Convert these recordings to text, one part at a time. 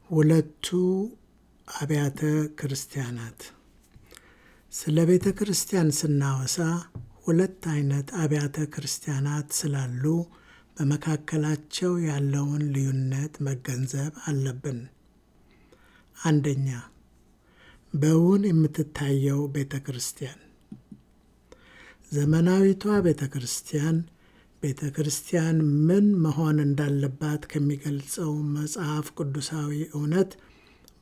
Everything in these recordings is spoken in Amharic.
ሁለቱ አብያተ ክርስቲያናት። ስለ ቤተ ክርስቲያን ስናወሳ ሁለት አይነት አብያተ ክርስቲያናት ስላሉ በመካከላቸው ያለውን ልዩነት መገንዘብ አለብን። አንደኛ፣ በውን የምትታየው ቤተ ክርስቲያን። ዘመናዊቷ ቤተ ክርስቲያን ምን መሆን እንዳለባት ከሚገልጸው መጽሐፍ ቅዱሳዊ እውነት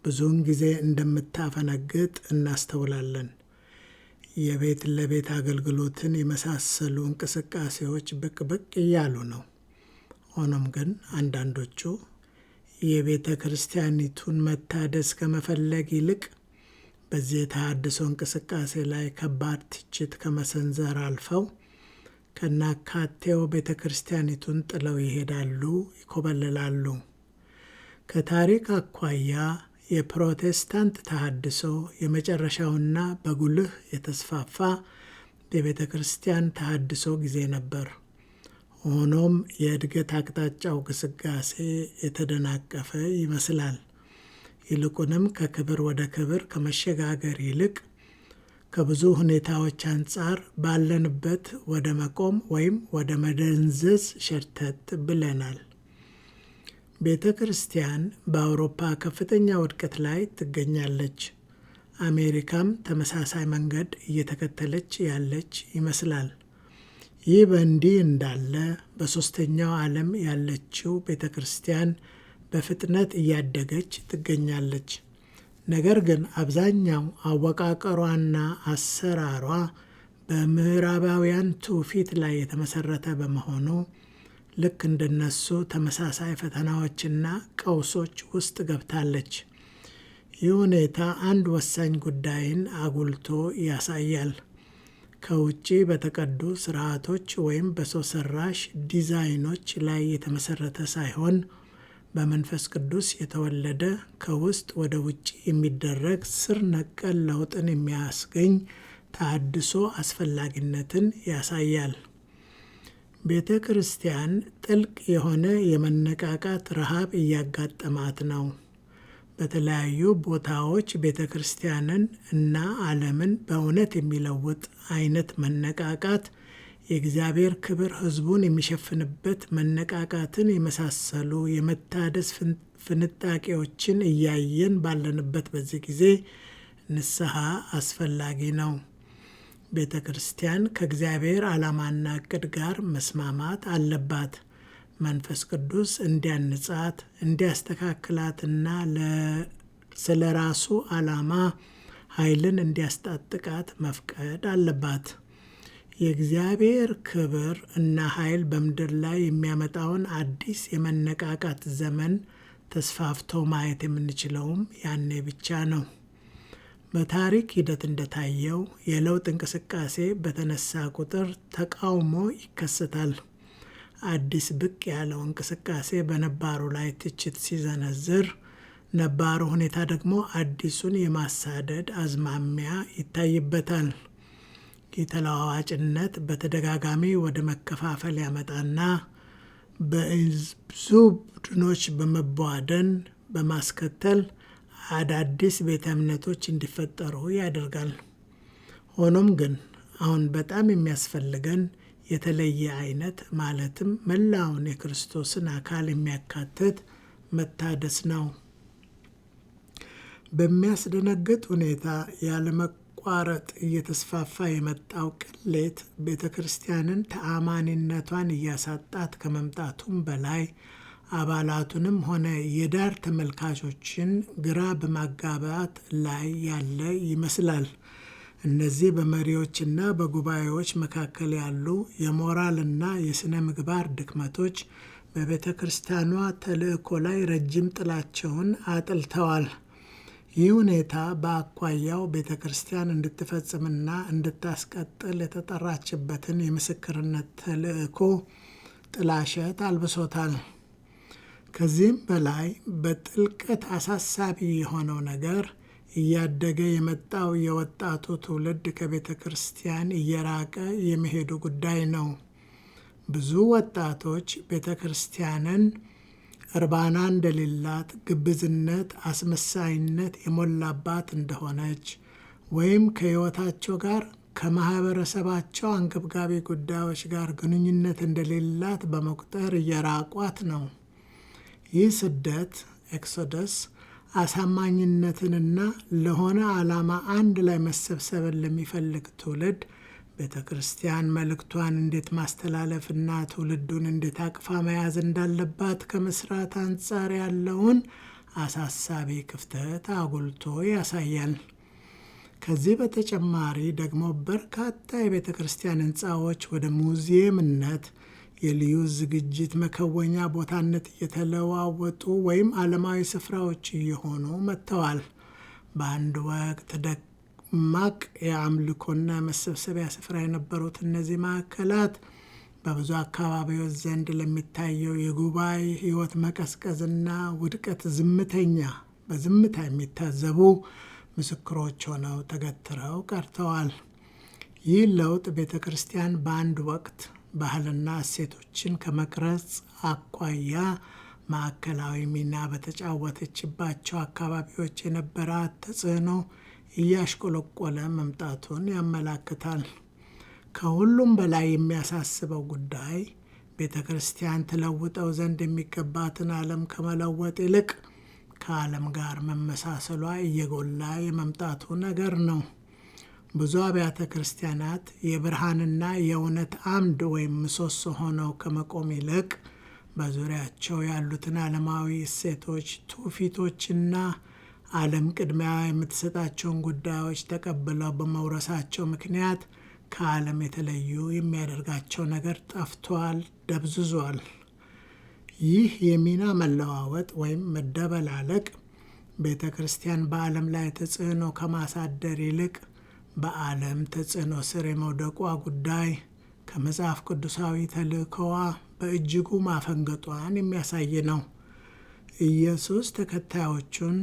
ብዙውን ጊዜ እንደምታፈነግጥ እናስተውላለን። የቤት ለቤት አገልግሎትን የመሳሰሉ እንቅስቃሴዎች ብቅ እያሉ ነው። ሆኖም ግን አንዳንዶቹ የቤተ ክርስቲያኒቱን መታደስ ከመፈለግ ይልቅ በዚህ የተሃድሶ እንቅስቃሴ ላይ ከባድ ትችት ከመሰንዘር አልፈው ከናካቴው ቤተ ክርስቲያኒቱን ጥለው ይሄዳሉ፣ ይኮበልላሉ። ከታሪክ አኳያ የፕሮቴስታንት ተሃድሶ የመጨረሻውና በጉልህ የተስፋፋ የቤተ ክርስቲያን ተሃድሶ ጊዜ ነበር። ሆኖም የእድገት አቅጣጫው ግስጋሴ የተደናቀፈ ይመስላል። ይልቁንም ከክብር ወደ ክብር ከመሸጋገር ይልቅ ከብዙ ሁኔታዎች አንጻር ባለንበት ወደ መቆም ወይም ወደ መደንዘዝ ሸርተት ብለናል። ቤተ ክርስቲያን በአውሮፓ ከፍተኛ ውድቀት ላይ ትገኛለች። አሜሪካም ተመሳሳይ መንገድ እየተከተለች ያለች ይመስላል። ይህ በእንዲህ እንዳለ በሦስተኛው ዓለም ያለችው ቤተ ክርስቲያን በፍጥነት እያደገች ትገኛለች። ነገር ግን አብዛኛው አወቃቀሯና አሰራሯ በምዕራባውያን ትውፊት ላይ የተመሰረተ በመሆኑ ልክ እንደነሱ ተመሳሳይ ፈተናዎችና ቀውሶች ውስጥ ገብታለች። ይህ ሁኔታ አንድ ወሳኝ ጉዳይን አጉልቶ ያሳያል። ከውጭ በተቀዱ ስርዓቶች ወይም በሰው ሰራሽ ዲዛይኖች ላይ የተመሰረተ ሳይሆን በመንፈስ ቅዱስ የተወለደ ከውስጥ ወደ ውጭ የሚደረግ ስር ነቀል ለውጥን የሚያስገኝ ተሃድሶ አስፈላጊነትን ያሳያል። ቤተ ክርስቲያን ጥልቅ የሆነ የመነቃቃት ረሃብ እያጋጠማት ነው። በተለያዩ ቦታዎች ቤተ ክርስቲያንን እና ዓለምን በእውነት የሚለውጥ አይነት መነቃቃት፣ የእግዚአብሔር ክብር ሕዝቡን የሚሸፍንበት መነቃቃትን የመሳሰሉ የመታደስ ፍንጣቂዎችን እያየን ባለንበት በዚህ ጊዜ ንስሐ አስፈላጊ ነው። ቤተ ክርስቲያን ከእግዚአብሔር ዓላማና ዕቅድ ጋር መስማማት አለባት። መንፈስ ቅዱስ እንዲያንጻት፣ እንዲያስተካክላትና ስለ ራሱ ዓላማ ኃይልን እንዲያስታጥቃት መፍቀድ አለባት። የእግዚአብሔር ክብር እና ኃይል በምድር ላይ የሚያመጣውን አዲስ የመነቃቃት ዘመን ተስፋፍቶ ማየት የምንችለውም ያኔ ብቻ ነው። በታሪክ ሂደት እንደታየው የለውጥ እንቅስቃሴ በተነሳ ቁጥር ተቃውሞ ይከሰታል። አዲስ ብቅ ያለው እንቅስቃሴ በነባሩ ላይ ትችት ሲዘነዝር፣ ነባሩ ሁኔታ ደግሞ አዲሱን የማሳደድ አዝማሚያ ይታይበታል። የተለዋዋጭነት በተደጋጋሚ ወደ መከፋፈል ያመጣና በብዙ ቡድኖች በመቧደን በማስከተል አዳዲስ ቤተ እምነቶች እንዲፈጠሩ ያደርጋል። ሆኖም ግን አሁን በጣም የሚያስፈልገን የተለየ አይነት ማለትም መላውን የክርስቶስን አካል የሚያካትት መታደስ ነው። በሚያስደነግጥ ሁኔታ ያለመቋረጥ እየተስፋፋ የመጣው ቅሌት ቤተ ክርስቲያንን ተአማኒነቷን እያሳጣት ከመምጣቱም በላይ አባላቱንም ሆነ የዳር ተመልካቾችን ግራ በማጋባት ላይ ያለ ይመስላል። እነዚህ በመሪዎችና በጉባኤዎች መካከል ያሉ የሞራልና የሥነ ምግባር ድክመቶች በቤተ ክርስቲያኗ ተልእኮ ላይ ረጅም ጥላቸውን አጥልተዋል። ይህ ሁኔታ በአኳያው ቤተ ክርስቲያን እንድትፈጽምና እንድታስቀጥል የተጠራችበትን የምስክርነት ተልእኮ ጥላሸት አልብሶታል። ከዚህም በላይ በጥልቀት አሳሳቢ የሆነው ነገር እያደገ የመጣው የወጣቱ ትውልድ ከቤተ ክርስቲያን እየራቀ የመሄዱ ጉዳይ ነው። ብዙ ወጣቶች ቤተ ክርስቲያንን እርባና እንደሌላት፣ ግብዝነት፣ አስመሳይነት የሞላባት እንደሆነች ወይም ከሕይወታቸው ጋር ከማኅበረሰባቸው አንገብጋቢ ጉዳዮች ጋር ግንኙነት እንደሌላት በመቁጠር እየራቋት ነው። ይህ ስደት ኤክሶደስ አሳማኝነትንና ለሆነ ዓላማ አንድ ላይ መሰብሰብን ለሚፈልግ ትውልድ ቤተ ክርስቲያን መልእክቷን እንዴት ማስተላለፍና ትውልዱን እንዴት አቅፋ መያዝ እንዳለባት ከመስራት አንጻር ያለውን አሳሳቢ ክፍተት አጉልቶ ያሳያል። ከዚህ በተጨማሪ ደግሞ በርካታ የቤተ ክርስቲያን ሕንፃዎች ወደ ሙዚየምነት፣ የልዩ ዝግጅት መከወኛ ቦታነት እየተለዋወጡ ወይም ዓለማዊ ስፍራዎች እየሆኑ መጥተዋል። በአንድ ወቅት ደማቅ የአምልኮና መሰብሰቢያ ስፍራ የነበሩት እነዚህ ማዕከላት በብዙ አካባቢዎች ዘንድ ለሚታየው የጉባኤ ሕይወት መቀዝቀዝና ውድቀት በዝምታ የሚታዘቡ ምስክሮች ሆነው ተገትረው ቀርተዋል። ይህ ለውጥ ቤተ ክርስቲያን በአንድ ወቅት ባህልና እሴቶችን ከመቅረጽ አኳያ ማዕከላዊ ሚና በተጫወተችባቸው አካባቢዎች የነበራት ተጽዕኖ እያሽቆለቆለ መምጣቱን ያመላክታል። ከሁሉም በላይ የሚያሳስበው ጉዳይ ቤተ ክርስቲያን ትለውጠው ዘንድ የሚገባትን ዓለም ከመለወጥ ይልቅ ከዓለም ጋር መመሳሰሏ እየጎላ የመምጣቱ ነገር ነው። ብዙ አብያተ ክርስቲያናት የብርሃንና የእውነት አምድ ወይም ምሰሶ ሆነው ከመቆም ይልቅ በዙሪያቸው ያሉትን ዓለማዊ እሴቶች፣ ትውፊቶችና ዓለም ቅድሚያ የምትሰጣቸውን ጉዳዮች ተቀብለው በመውረሳቸው ምክንያት ከዓለም የተለዩ የሚያደርጋቸው ነገር ጠፍቷል፣ ደብዝዟል። ይህ የሚና መለዋወጥ ወይም መደበላለቅ ቤተ ክርስቲያን በዓለም ላይ ተጽዕኖ ከማሳደር ይልቅ በዓለም ተጽዕኖ ስር የመውደቋ ጉዳይ ከመጽሐፍ ቅዱሳዊ ተልእኮዋ በእጅጉ ማፈንገጧን የሚያሳይ ነው። ኢየሱስ ተከታዮቹን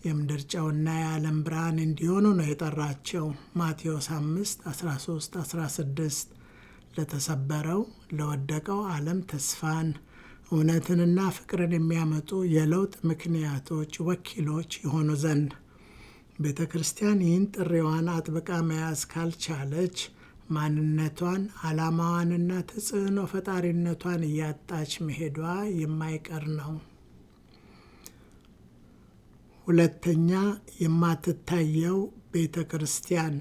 የምድር ጨውና የዓለም ብርሃን እንዲሆኑ ነው የጠራቸው። ማቴዎስ 5:13-16 ለተሰበረው ለወደቀው ዓለም ተስፋን፣ እውነትንና ፍቅርን የሚያመጡ የለውጥ ምክንያቶች ወኪሎች የሆኑ ዘንድ ቤተ ክርስቲያን ይህን ጥሪዋን አጥብቃ መያዝ ካልቻለች ማንነቷን፣ ዓላማዋንና ተጽዕኖ ፈጣሪነቷን እያጣች መሄዷ የማይቀር ነው። ሁለተኛ፣ የማትታየው ቤተ ክርስቲያን።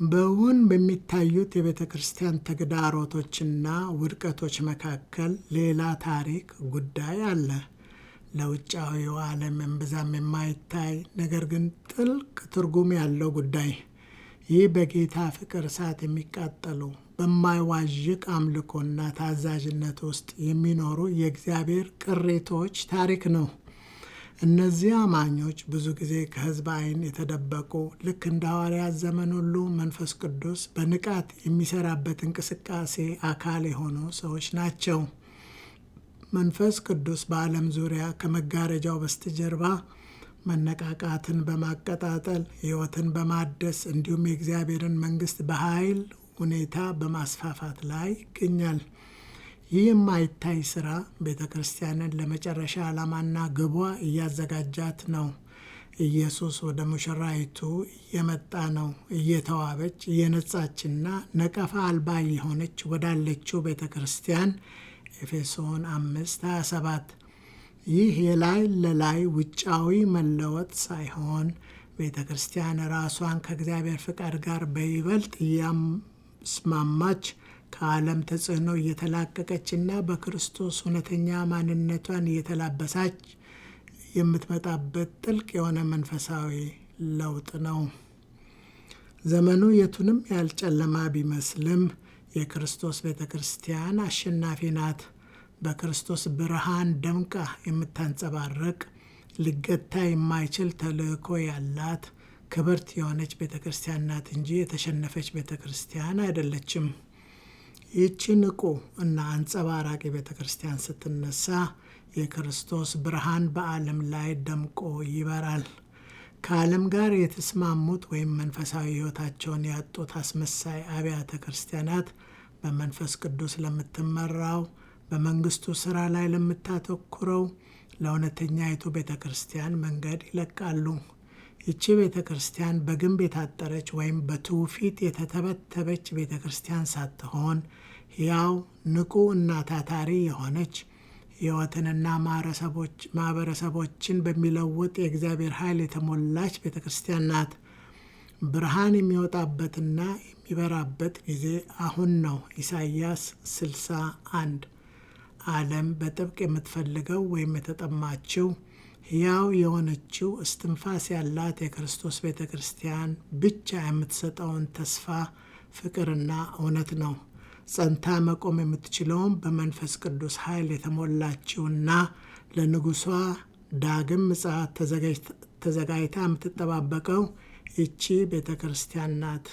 በውን በሚታዩት የቤተ ክርስቲያን ተግዳሮቶችና ውድቀቶች መካከል ሌላ ታሪክ ጉዳይ አለ። ለውጫዊው ዓለም እምብዛም የማይታይ ነገር ግን ጥልቅ ትርጉም ያለው ጉዳይ። ይህ በጌታ ፍቅር እሳት የሚቃጠሉ በማይዋዥቅ አምልኮና ታዛዥነት ውስጥ የሚኖሩ የእግዚአብሔር ቅሬቶች ታሪክ ነው። እነዚህ አማኞች ብዙ ጊዜ ከሕዝብ ዓይን የተደበቁ፣ ልክ እንደ ሐዋርያት ዘመን ሁሉ መንፈስ ቅዱስ በንቃት የሚሰራበት እንቅስቃሴ አካል የሆኑ ሰዎች ናቸው። መንፈስ ቅዱስ በዓለም ዙሪያ ከመጋረጃው በስተጀርባ መነቃቃትን በማቀጣጠል ሕይወትን በማደስ እንዲሁም የእግዚአብሔርን መንግሥት በኃይል ሁኔታ በማስፋፋት ላይ ይገኛል። ይህ የማይታይ ሥራ ቤተ ክርስቲያንን ለመጨረሻ ዓላማና ግቧ እያዘጋጃት ነው። ኢየሱስ ወደ ሙሽራይቱ እየመጣ ነው። እየተዋበች እየነጻችና ነቀፋ አልባ የሆነች ወዳለችው ቤተ ክርስቲያን ኤፌሶን 5:27 ይህ የላይ ለላይ ውጫዊ መለወጥ ሳይሆን ቤተ ክርስቲያን ራሷን ከእግዚአብሔር ፍቃድ ጋር በይበልጥ እያስማማች ከዓለም ተጽዕኖ እየተላቀቀችና በክርስቶስ እውነተኛ ማንነቷን እየተላበሳች የምትመጣበት ጥልቅ የሆነ መንፈሳዊ ለውጥ ነው። ዘመኑ የቱንም ያህል ጨለማ ቢመስልም የክርስቶስ ቤተ ክርስቲያን አሸናፊ ናት። በክርስቶስ ብርሃን ደምቃ የምታንጸባርቅ፣ ሊገታ የማይችል ተልእኮ ያላት ክብርት የሆነች ቤተ ክርስቲያን ናት እንጂ የተሸነፈች ቤተ ክርስቲያን አይደለችም። ይህች ንቁ እና አንጸባራቂ ቤተ ክርስቲያን ስትነሳ የክርስቶስ ብርሃን በዓለም ላይ ደምቆ ይበራል። ከዓለም ጋር የተስማሙት ወይም መንፈሳዊ ሕይወታቸውን ያጡት አስመሳይ አብያተ ክርስቲያናት በመንፈስ ቅዱስ ለምትመራው በመንግስቱ ሥራ ላይ ለምታተኩረው ለእውነተኛይቱ ቤተ ክርስቲያን መንገድ ይለቃሉ። ይቺ ቤተ ክርስቲያን በግንብ የታጠረች ወይም በትውፊት የተተበተበች ቤተ ክርስቲያን ሳትሆን ሕያው፣ ንቁ እና ታታሪ የሆነች ሕይወትንና ማህበረሰቦችን በሚለውጥ የእግዚአብሔር ኃይል የተሞላች ቤተ ክርስቲያን ናት። ብርሃን የሚወጣበትና የሚበራበት ጊዜ አሁን ነው። ኢሳይያስ 61 ዓለም በጥብቅ የምትፈልገው ወይም የተጠማችው ሕያው የሆነችው እስትንፋስ ያላት የክርስቶስ ቤተ ክርስቲያን ብቻ የምትሰጠውን ተስፋ፣ ፍቅርና እውነት ነው። ጸንታ መቆም የምትችለውም በመንፈስ ቅዱስ ኃይል የተሞላችውና ለንጉሷ ዳግም ምጽአት ተዘጋጅታ የምትጠባበቀው ይቺ ቤተ ክርስቲያን ናት።